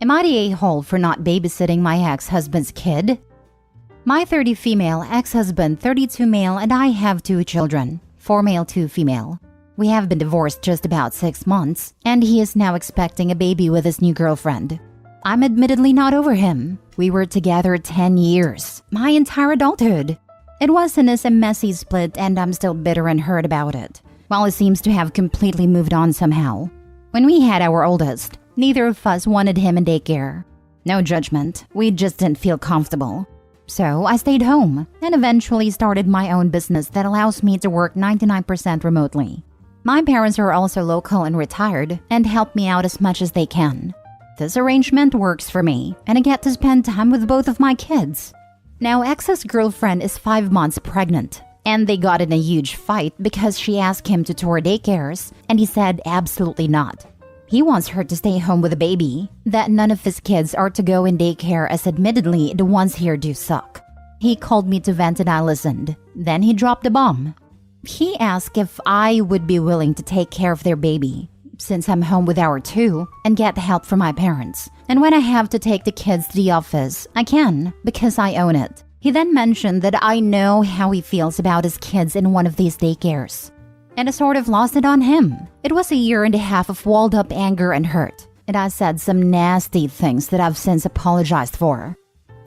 Am I the a-hole for not babysitting my ex-husband's kid? My 30 female ex-husband, 32 male, and I have 2 children, 4 male, 2 female. We have been divorced just about 6 months, and he is now expecting a baby with his new girlfriend. I'm admittedly not over him. We were together 10 years, my entire adulthood. It wasn't a messy split, and I'm still bitter and hurt about it, while he seems to have completely moved on somehow. When we had our oldest, neither of us wanted him in daycare. No judgment, we just didn't feel comfortable. So I stayed home and eventually started my own business that allows me to work 99% remotely. My parents are also local and retired and help me out as much as they can. This arrangement works for me, and I get to spend time with both of my kids. Now, ex's girlfriend is 5 months pregnant, and they got in a huge fight because she asked him to tour daycares, and he said absolutely not. He wants her to stay home with a baby, that none of his kids are to go in daycare as admittedly the ones here do suck. He called me to vent and I listened. Then he dropped a bomb. He asked if I would be willing to take care of their baby, since I'm home with our 2, and get help from my parents. And when I have to take the kids to the office, I can, because I own it. He then mentioned that I know how he feels about his kids in one of these daycares. And I sort of lost it on him. It was a year and a half of walled up anger and hurt. And I said some nasty things that I've since apologized for.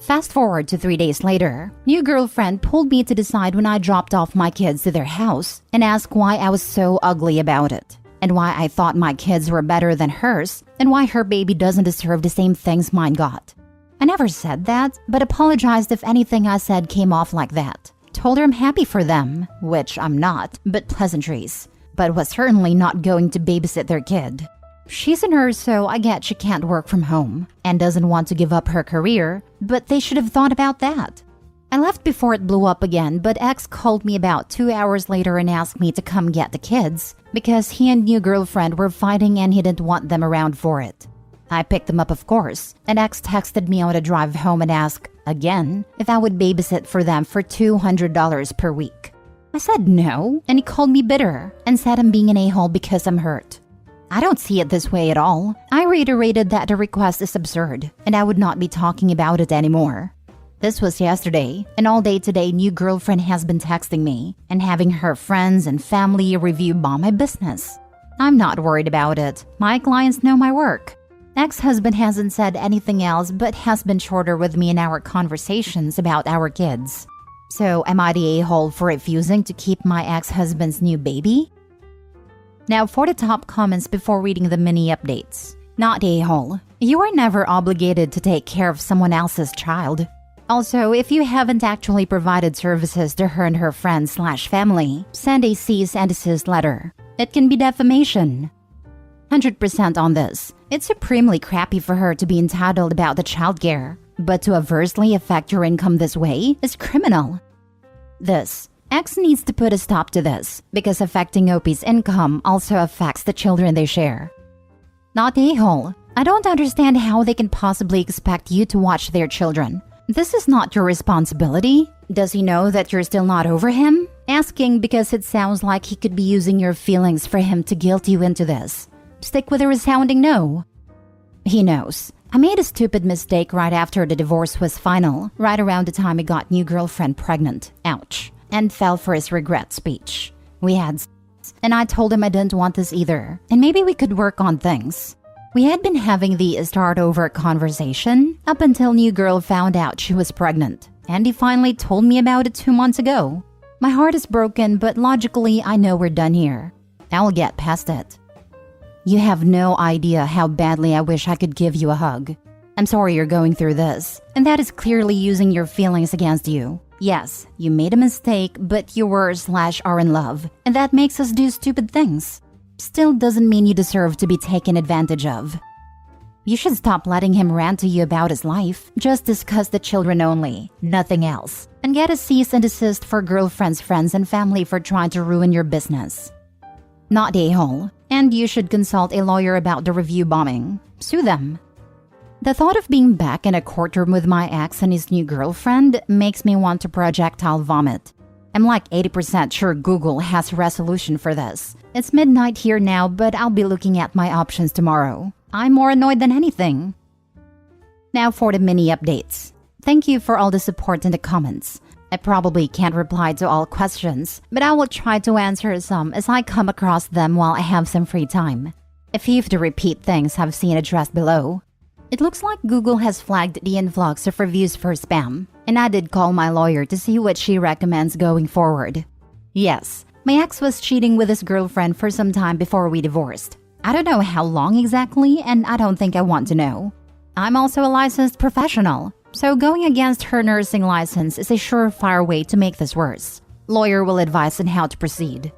Fast forward to 3 days later, new girlfriend pulled me to the side when I dropped off my kids to their house and asked why I was so ugly about it, and why I thought my kids were better than hers, and why her baby doesn't deserve the same things mine got. I never said that, but apologized if anything I said came off like that. Told her I'm happy for them, which I'm not, but pleasantries, but was certainly not going to babysit their kid. She's a nurse, so I get she can't work from home and doesn't want to give up her career, but they should have thought about that. I left before it blew up again, but ex called me about 2 hours later and asked me to come get the kids because he and new girlfriend were fighting and he didn't want them around for it. I picked them up, of course, and ex texted me on the drive home and asked, again, if I would babysit for them for $200 per week. I said no, and he called me bitter and said I'm being an a-hole because I'm hurt. I don't see it this way at all. I reiterated that the request is absurd, and I would not be talking about it anymore. This was yesterday, and all day today new girlfriend has been texting me and having her friends and family review bomb my business. I'm not worried about it. My clients know my work. Ex-husband hasn't said anything else but has been shorter with me in our conversations about our kids. So am I the a-hole for refusing to keep my ex-husband's new baby? Now for the top comments before reading the mini updates. Not the a-hole. You are never obligated to take care of someone else's child. Also, if you haven't actually provided services to her and her friends/family, send a cease and desist letter. It can be defamation. 100% on this. It's supremely crappy for her to be entitled about the childcare, but to adversely affect your income this way is criminal. This. X needs to put a stop to this, because affecting OP's income also affects the children they share. Not a-hole. I don't understand how they can possibly expect you to watch their children. This is not your responsibility. Does he know that you're still not over him? Asking because it sounds like he could be using your feelings for him to guilt you into this. Stick with a resounding no. He knows. I made a stupid mistake right after the divorce was final, right around the time he got new girlfriend pregnant. Ouch. And fell for his regret speech. We had sex, and I told him I didn't want this either, and maybe we could work on things. We had been having the start over conversation up until new girl found out she was pregnant, and he finally told me about it 2 months ago. My heart is broken, but logically I know we're done here. I'll get past it. You have no idea how badly I wish I could give you a hug. I'm sorry you're going through this, and that is clearly using your feelings against you. Yes, you made a mistake, but you were/are in love, and that makes us do stupid things. Still doesn't mean you deserve to be taken advantage of. You should stop letting him rant to you about his life. Just discuss the children only, nothing else. And get a cease and desist for girlfriends, friends, and family for trying to ruin your business. Not a-hole. And you should consult a lawyer about the review bombing. Sue them. The thought of being back in a courtroom with my ex and his new girlfriend makes me want to projectile vomit. I'm like 80% sure Google has a resolution for this, It's midnight here now, but I'll be looking at my options tomorrow. I'm more annoyed than anything. Now for the mini updates. Thank you for all the support in the comments. I probably can't reply to all questions, but I will try to answer some as I come across them while I have some free time. A few of the repeat things I've seen addressed below. It looks like Google has flagged the influx of reviews for spam, and I did call my lawyer to see what she recommends going forward. Yes, my ex was cheating with his girlfriend for some time before we divorced. I don't know how long exactly, and I don't think I want to know. I'm also a licensed professional, so going against her nursing license is a surefire way to make this worse. Lawyer will advise on how to proceed.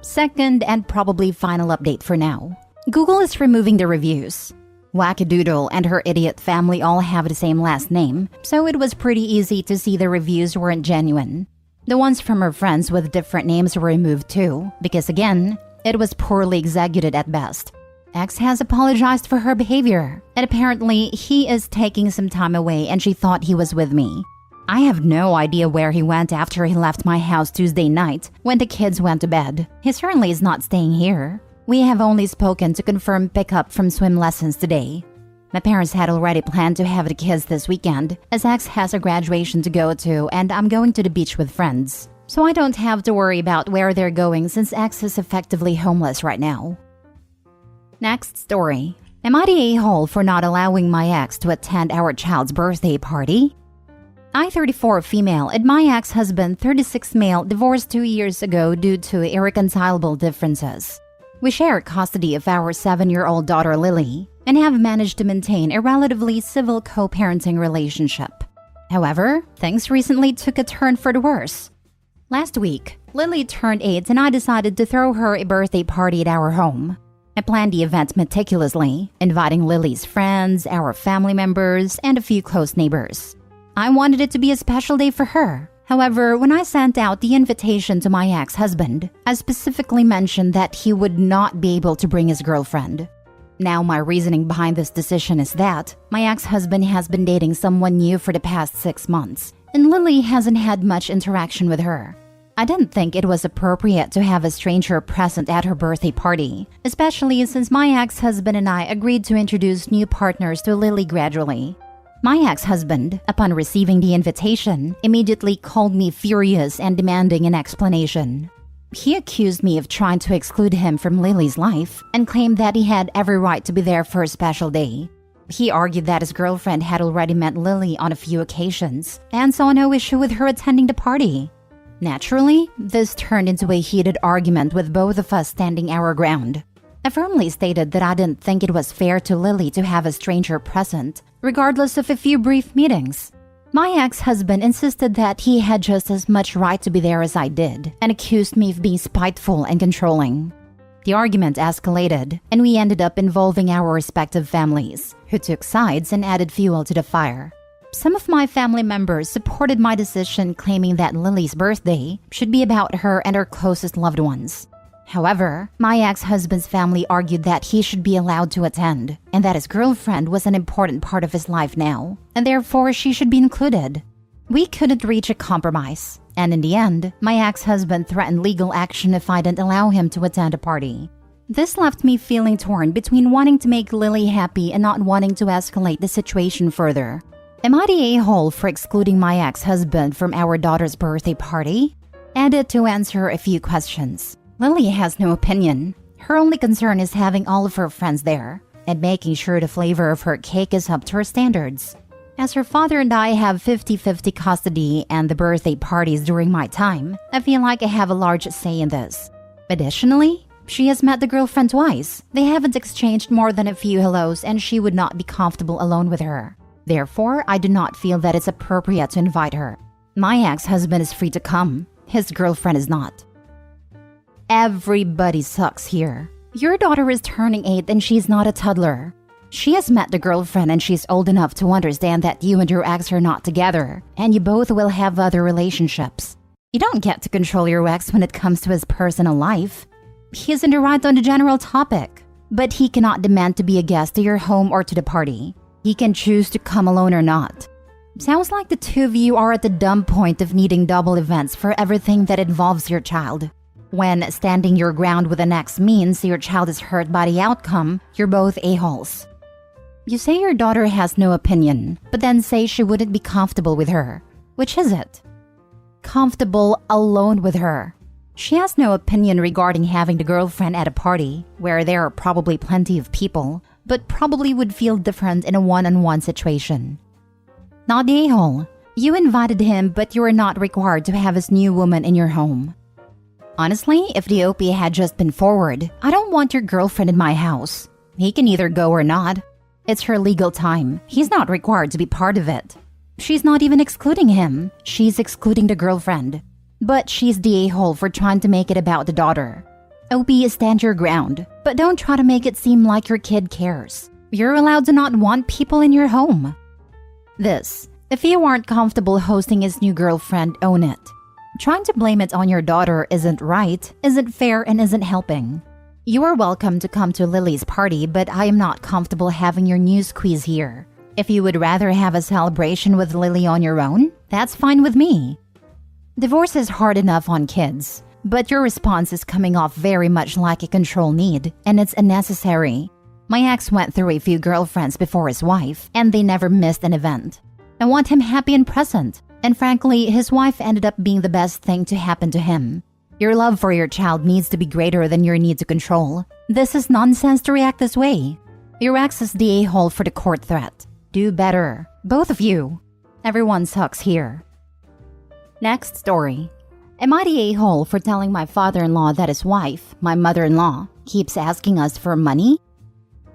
Second and probably final update for now. Google is removing the reviews. Wackadoodle and her idiot family all have the same last name, so it was pretty easy to see the reviews weren't genuine. The ones from her friends with different names were removed too, because again, it was poorly executed at best. X has apologized for her behavior, and apparently he is taking some time away and she thought he was with me. I have no idea where he went after he left my house Tuesday night when the kids went to bed. He certainly is not staying here. We have only spoken to confirm pickup from swim lessons today. My parents had already planned to have the kids this weekend, as X has a graduation to go to and I'm going to the beach with friends. So I don't have to worry about where they're going since X is effectively homeless right now. Next story. Am I the a-hole for not allowing my ex to attend our child's birthday party? I, 34 female, and my ex-husband, 36 male, divorced 2 years ago due to irreconcilable differences. We share custody of our 7-year-old daughter Lily and have managed to maintain a relatively civil co-parenting relationship. However, things recently took a turn for the worse. Last week, Lily turned 8 and I decided to throw her a birthday party at our home. I planned the event meticulously, inviting Lily's friends, our family members, and a few close neighbors. I wanted it to be a special day for her. However, when I sent out the invitation to my ex-husband, I specifically mentioned that he would not be able to bring his girlfriend. Now, my reasoning behind this decision is that my ex-husband has been dating someone new for the past 6 months, and Lily hasn't had much interaction with her. I didn't think it was appropriate to have a stranger present at her birthday party, especially since my ex-husband and I agreed to introduce new partners to Lily gradually. My ex-husband, upon receiving the invitation, immediately called me furious and demanding an explanation. He accused me of trying to exclude him from Lily's life and claimed that he had every right to be there for a special day. He argued that his girlfriend had already met Lily on a few occasions and saw no issue with her attending the party. Naturally, this turned into a heated argument with both of us standing our ground. I firmly stated that I didn't think it was fair to Lily to have a stranger present, regardless of a few brief meetings. My ex-husband insisted that he had just as much right to be there as I did, and accused me of being spiteful and controlling. The argument escalated, and we ended up involving our respective families, who took sides and added fuel to the fire. Some of my family members supported my decision, claiming that Lily's birthday should be about her and her closest loved ones. However, my ex-husband's family argued that he should be allowed to attend, and that his girlfriend was an important part of his life now, and therefore she should be included. We couldn't reach a compromise, and in the end, my ex-husband threatened legal action if I didn't allow him to attend a party. This left me feeling torn between wanting to make Lily happy and not wanting to escalate the situation further. Am I the a-hole for excluding my ex-husband from our daughter's birthday party? Added to answer a few questions. Lily has no opinion. Her only concern is having all of her friends there and making sure the flavor of her cake is up to her standards. As her father and I have 50-50 custody and the birthday parties during my time, I feel like I have a large say in this. Additionally, she has met the girlfriend twice. They haven't exchanged more than a few hellos and she would not be comfortable alone with her. Therefore, I do not feel that it's appropriate to invite her. My ex-husband is free to come. His girlfriend is not. Everybody sucks here. Your daughter is turning 8 and she's not a toddler. She has met the girlfriend and she's old enough to understand that you and your ex are not together, and you both will have other relationships. You don't get to control your ex when it comes to his personal life. He is in the right on the general topic, but he cannot demand to be a guest to your home or to the party. He can choose to come alone or not. Sounds like the two of you are at the dumb point of needing double events for everything that involves your child. When standing your ground with an ex means your child is hurt by the outcome, you're both a-holes. You say your daughter has no opinion, but then say she wouldn't be comfortable with her. Which is it? Comfortable alone with her. She has no opinion regarding having the girlfriend at a party, where there are probably plenty of people, but probably would feel different in a one-on-one situation. Not the a-hole. You invited him, but you are not required to have his new woman in your home. Honestly, if the OP had just been forward, I don't want your girlfriend in my house. He can either go or not. It's her legal time. He's not required to be part of it. She's not even excluding him. She's excluding the girlfriend. But she's the a-hole for trying to make it about the daughter. OP, stand your ground, but don't try to make it seem like your kid cares. You're allowed to not want people in your home. This, if you aren't comfortable hosting his new girlfriend, own it. Trying to blame it on your daughter isn't right, isn't fair, and isn't helping. You are welcome to come to Lily's party, but I am not comfortable having your new squeeze here. If you would rather have a celebration with Lily on your own, that's fine with me. Divorce is hard enough on kids, but your response is coming off very much like a control need, and it's unnecessary. My ex went through a few girlfriends before his wife, and they never missed an event. I want him happy and present, and frankly, his wife ended up being the best thing to happen to him. Your love for your child needs to be greater than your need to control. This is nonsense to react this way. Your ex is the a-hole for the court threat. Do better. Both of you. Everyone sucks here. Next story. Am I the a-hole for telling my father-in-law that his wife, my mother-in-law, keeps asking us for money?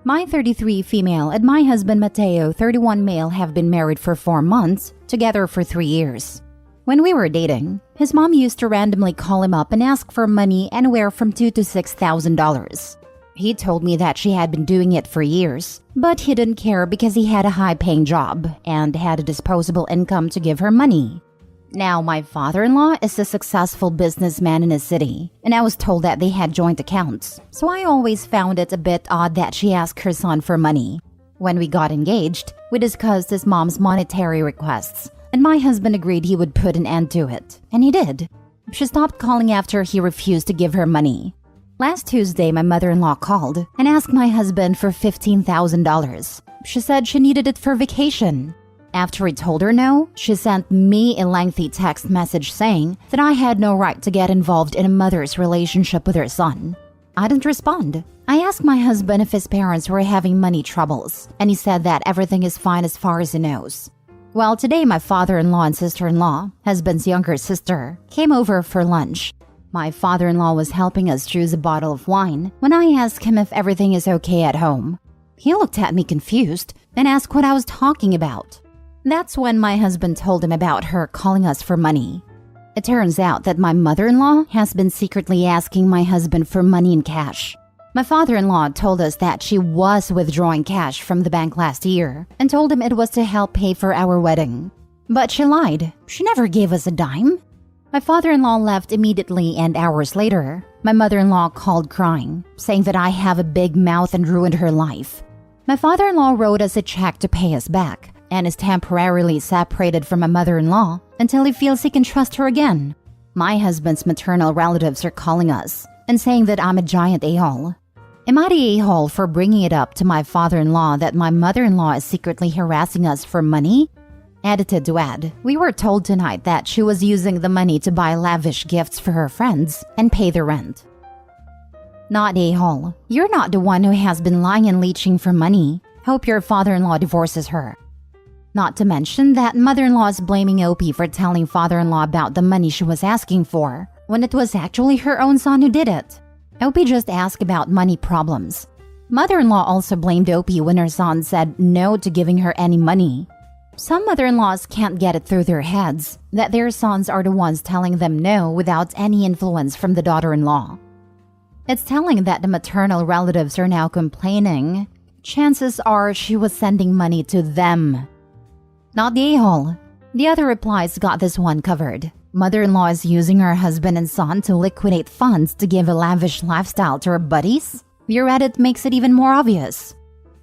My 33 female and my husband Mateo, 31 male, have been married for 4 months, together for 3 years. When we were dating, his mom used to randomly call him up and ask for money anywhere from $2,000 to $6,000. He told me that she had been doing it for years, but he didn't care because he had a high-paying job and had a disposable income to give her money. Now, my father-in-law is a successful businessman in his city, and I was told that they had joint accounts, so I always found it a bit odd that she asked her son for money. When we got engaged, we discussed his mom's monetary requests, and my husband agreed he would put an end to it, and he did. She stopped calling after he refused to give her money. Last Tuesday, my mother-in-law called and asked my husband for $15,000. She said she needed it for vacation. After he told her no, she sent me a lengthy text message saying that I had no right to get involved in a mother's relationship with her son. I didn't respond. I asked my husband if his parents were having money troubles, and he said that everything is fine as far as he knows. Well, today my father-in-law and sister-in-law, husband's younger sister, came over for lunch. My father-in-law was helping us choose a bottle of wine when I asked him if everything is okay at home. He looked at me confused and asked what I was talking about. That's when my husband told him about her calling us for money. It turns out that my mother-in-law has been secretly asking my husband for money in cash. My father-in-law told us that she was withdrawing cash from the bank last year and told him it was to help pay for our wedding. But she lied. She never gave us a dime. My father-in-law left immediately, and hours later, my mother-in-law called crying, saying that I have a big mouth and ruined her life. My father-in-law wrote us a check to pay us back and is temporarily separated from my mother-in-law until he feels he can trust her again. My husband's maternal relatives are calling us and saying that I'm a giant a-hole. Am I the a-hole for bringing it up to my father-in-law that my mother-in-law is secretly harassing us for money? Edited to add, we were told tonight that she was using the money to buy lavish gifts for her friends and pay the rent. Not a-hole. You're not the one who has been lying and leeching for money. Hope your father-in-law divorces her. Not to mention that mother-in-law is blaming OP for telling father-in-law about the money she was asking for, when it was actually her own son who did it. OP just asked about money problems. Mother-in-law also blamed OP when her son said no to giving her any money. Some mother-in-laws can't get it through their heads that their sons are the ones telling them no without any influence from the daughter-in-law. It's telling that the maternal relatives are now complaining. Chances are she was sending money to them. Not the a-hole. The other replies got this one covered. Mother-in-law is using her husband and son to liquidate funds to give a lavish lifestyle to her buddies? Your Reddit makes it even more obvious.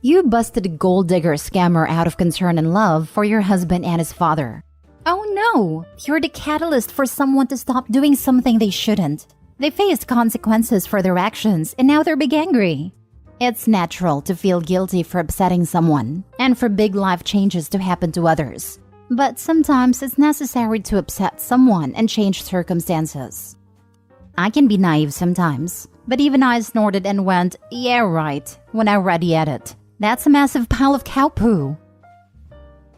You busted a gold digger scammer out of concern and love for your husband and his father. Oh no! You're the catalyst for someone to stop doing something they shouldn't. They faced consequences for their actions and now they're big angry. It's natural to feel guilty for upsetting someone and for big life changes to happen to others. But sometimes it's necessary to upset someone and change circumstances. I can be naive sometimes, but even I snorted and went, "Yeah, right," when I read the edit. That's a massive pile of cow poo.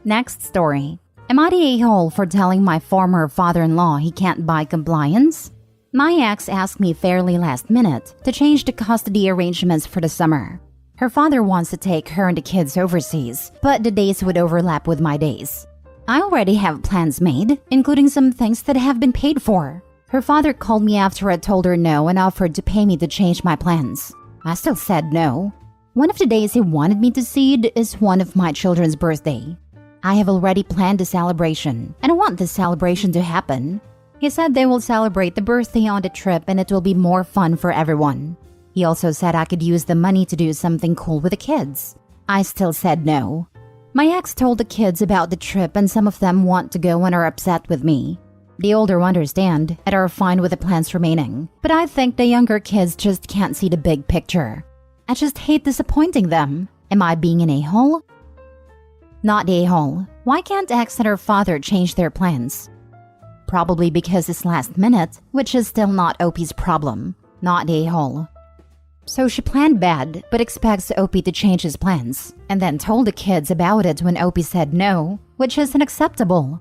Next story. Am I the a-hole for telling my former father-in-law he can't buy compliance? My ex asked me fairly last minute to change the custody arrangements for the summer. Her father wants to take her and the kids overseas, but the days would overlap with my days. I already have plans made, including some things that have been paid for. Her father called me after I told her no and offered to pay me to change my plans. I still said no. One of the days he wanted me to cede is one of my children's birthday. I have already planned the celebration, and I want this celebration to happen. He said they will celebrate the birthday on the trip and it will be more fun for everyone. He also said I could use the money to do something cool with the kids. I still said no. My ex told the kids about the trip and some of them want to go and are upset with me. The older understand and are fine with the plans remaining, but I think the younger kids just can't see the big picture. I just hate disappointing them. Am I being an a-hole? Not a-hole. Why can't ex and her father change their plans? Probably because it's last minute, which is still not OP's problem. Not a-hole. So she planned bad, but expects OP to change his plans, and then told the kids about it when OP said no, which is unacceptable.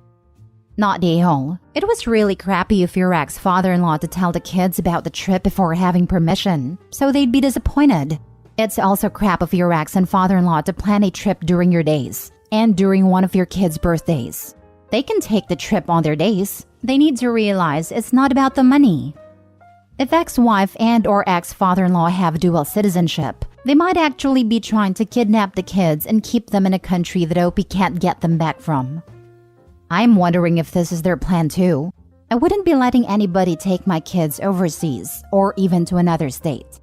Not a-hole. It was really crappy of your ex-father-in-law to tell the kids about the trip before having permission, so they'd be disappointed. It's also crap of your ex and father-in-law to plan a trip during your days, and during one of your kids' birthdays. They can take the trip on their days. They need to realize it's not about the money. If ex-wife and or ex-father-in-law have dual citizenship, they might actually be trying to kidnap the kids and keep them in a country that OP can't get them back from. I'm wondering if this is their plan too. I wouldn't be letting anybody take my kids overseas or even to another state.